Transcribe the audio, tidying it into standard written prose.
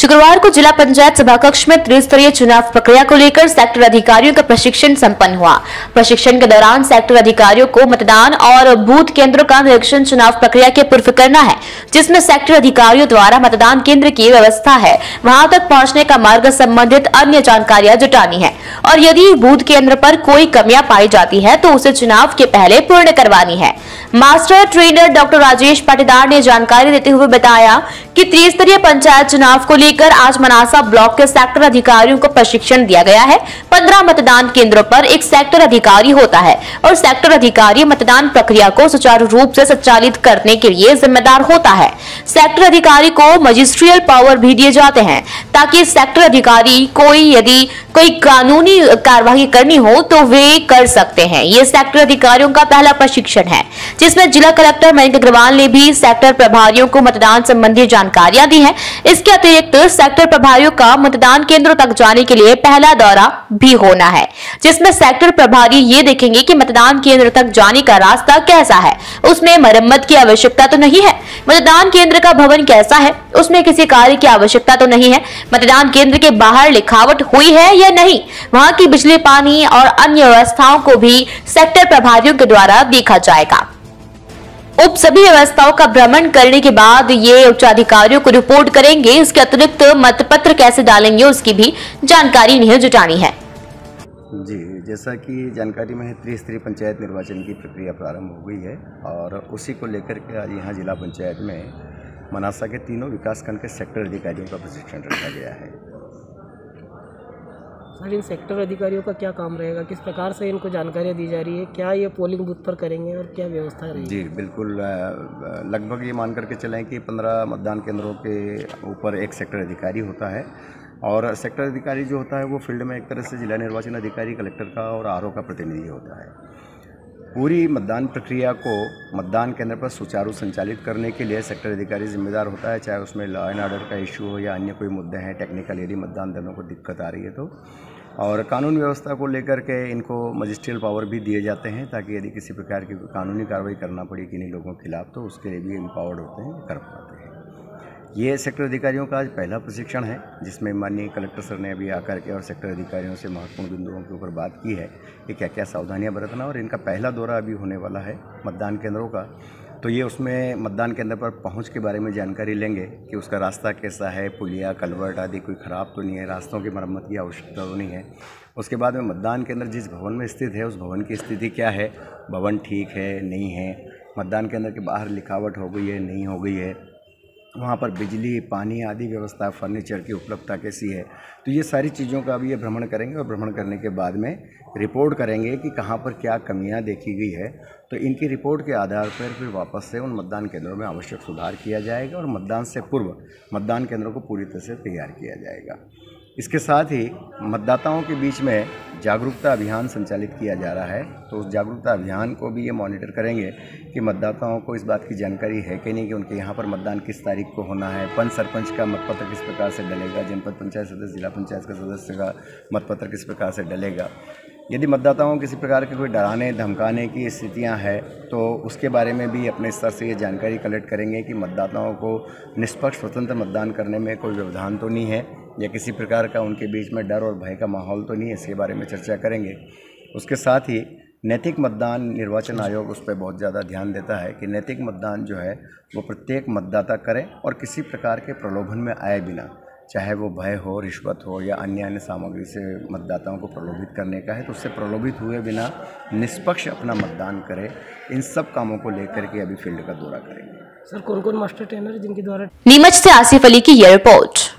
शुक्रवार को जिला पंचायत सभाकक्ष में त्रिस्तरीय चुनाव प्रक्रिया को लेकर सेक्टर अधिकारियों का प्रशिक्षण संपन्न हुआ। प्रशिक्षण के दौरान सेक्टर अधिकारियों को मतदान और बूथ केंद्रों का निरीक्षण चुनाव प्रक्रिया के पूर्व करना है, जिसमें सेक्टर अधिकारियों द्वारा मतदान केंद्र की व्यवस्था है, वहां तक पहुंचने का मार्ग संबंधित अन्य जानकारियां जुटानी है और यदि बूथ केंद्र पर कोई कमियां पाई जाती है तो उसे चुनाव के पहले पूर्ण करवानी है। Master trainer doctor Rajesh Patidar ने जानकारी देते हुए बताया कि त्रिस्तरीय पंचायत चुनाव को लेकर आज मनासा ब्लॉक के सेक्टर अधिकारियों को प्रशिक्षण दिया गया है। 15 मतदान केंद्रों पर एक सेक्टर अधिकारी होता है और सेक्टर अधिकारी मतदान प्रक्रिया को सुचारू रूप से संचालित करने के लिए जिम्मेदार होता है। सेक्टर अधिकारी को मजिस्ट्रियल पावर भी दिए जाते हैं ताकि सेक्टर अधिकारी यदि कोई कानूनी कार्रवाई करनी हो तो वे कर सकते हैं। ये सेक्टर अधिकारियों का पहला प्रशिक्षण है, जिसमें जिला कलेक्टर मयंक अग्रवाल ने भी सेक्टर प्रभारियों को मतदान संबंधी जानकारियां दी हैं। इसके अतिरिक्त सेक्टर प्रभारियों का मतदान केंद्रों तक जाने के लिए पहला दौरा भी होना है, जिसमें सेक्टर प्रभारी ये देखेंगे कि मतदान केंद्र तक जाने का रास्ता कैसा है, उसमें मरम्मत की आवश्यकता तो नहीं है, मतदान केंद्र का भवन कैसा है, उसमें किसी कार्य की आवश्यकता तो नहीं है, मतदान केंद्र के बाहर लिखावट हुई है या नहीं, वहां की बिजली, पानी और अन्य व्यवस्थाओं को भी सेक्टर प्रभारियों के द्वारा देखा जाएगा। सभी व्यवस्थाओं का भ्रमण करने के बाद ये उच्चाधिकारियों को रिपोर्ट करेंगे। इसके अतिरिक्त मतपत्र कैसे डालेंगे उसकी भी जानकारी इन्हें जुटानी है। जी, जैसा कि जानकारी में है, त्रिस्तरीय पंचायत निर्वाचन की प्रक्रिया प्रारंभ हो गई है और उसी को लेकर के आज यहाँ जिला पंचायत में मनासा के तीनों विकासखंड के सेक्टर अधिकारियों का प्रशिक्षण रखा गया है। सर, इन सेक्टर अधिकारियों का क्या काम रहेगा, किस प्रकार से इनको जानकारियाँ दी जा रही है, क्या ये पोलिंग बूथ पर करेंगे और क्या व्यवस्था रहेगी? जी बिल्कुल, लगभग ये मान करके चलें कि 15 मतदान केंद्रों के ऊपर एक सेक्टर अधिकारी होता है और सेक्टर अधिकारी जो होता है वो फील्ड में एक तरह से जिला निर्वाचन अधिकारी, कलेक्टर का और आरओ का प्रतिनिधि होता है। पूरी मतदान प्रक्रिया को मतदान केंद्र पर सुचारू संचालित करने के लिए सेक्टर अधिकारी जिम्मेदार होता है, चाहे उसमें लॉ एंड ऑर्डर का इशू हो या अन्य कोई मुद्दे हैं, टेक्निकल यदि मतदान दलों को दिक्कत आ रही है तो। और कानून व्यवस्था को लेकर के इनको मजिस्ट्रियल पावर भी दिए जाते हैं ताकि यदि किसी प्रकार की कानूनी कार्रवाई करना पड़े किन्हीं लोगों के खिलाफ तो उसके लिए भी एम्पावर्ड होते हैं, कर पाते हैं। ये सेक्टर अधिकारियों का आज पहला प्रशिक्षण है, जिसमें माननीय कलेक्टर सर ने अभी आकर के और सेक्टर अधिकारियों से महत्वपूर्ण बिंदुओं के ऊपर बात की है कि क्या क्या सावधानियां बरतना, और इनका पहला दौरा अभी होने वाला है मतदान केंद्रों का। तो ये उसमें मतदान केंद्र पर पहुंच के बारे में जानकारी लेंगे कि उसका रास्ता कैसा है, पुलिया, कलवर्ट आदि कोई ख़राब तो नहीं है, रास्तों की मरम्मत की आवश्यकता तो नहीं है। उसके बाद में मतदान केंद्र जिस भवन में स्थित है उस भवन की स्थिति क्या है, भवन ठीक है नहीं है, मतदान केंद्र के बाहर लिखावट हो गई है नहीं हो गई है, वहाँ पर बिजली, पानी आदि व्यवस्था, फर्नीचर की उपलब्धता कैसी है। तो ये सारी चीज़ों का भी ये भ्रमण करेंगे और भ्रमण करने के बाद में रिपोर्ट करेंगे कि कहाँ पर क्या कमियां देखी गई है। तो इनकी रिपोर्ट के आधार पर फिर वापस से उन मतदान केंद्रों में आवश्यक सुधार किया जाएगा और मतदान से पूर्व मतदान केंद्रों को पूरी तरह से तैयार किया जाएगा। इसके साथ ही मतदाताओं के बीच में जागरूकता अभियान संचालित किया जा रहा है, तो उस जागरूकता अभियान को भी ये मॉनिटर करेंगे कि मतदाताओं को इस बात की जानकारी है कि नहीं कि उनके यहाँ पर मतदान किस तारीख को होना है, पंच सरपंच का मतपत्र किस प्रकार से डलेगा, जनपद पंचायत सदस्य, जिला पंचायत का सदस्य का मतपत्र किस प्रकार से डलेगा। यदि मतदाताओं किसी प्रकार के कोई डराने धमकाने की स्थितियां हैं तो उसके बारे में भी अपने स्तर से ये जानकारी कलेक्ट करेंगे कि मतदाताओं को निष्पक्ष स्वतंत्र मतदान करने में कोई व्यवधान तो नहीं है या किसी प्रकार का उनके बीच में डर और भय का माहौल तो नहीं है, इसके बारे में चर्चा करेंगे। उसके साथ ही नैतिक मतदान, निर्वाचन आयोग उस पर बहुत ज़्यादा ध्यान देता है कि नैतिक मतदान जो है वो प्रत्येक मतदाता करें और किसी प्रकार के प्रलोभन में आए बिना, चाहे वो भय हो, रिश्वत हो या अन्य सामग्री से मतदाताओं को प्रलोभित करने का है तो उससे प्रलोभित हुए बिना निष्पक्ष अपना मतदान करें। इन सब कामों को लेकर के अभी फील्ड का दौरा करेंगे। सर, कौन कौन मास्टर ट्रेनर जिनके द्वारा? नीमच से आसिफ अली की यह रिपोर्ट।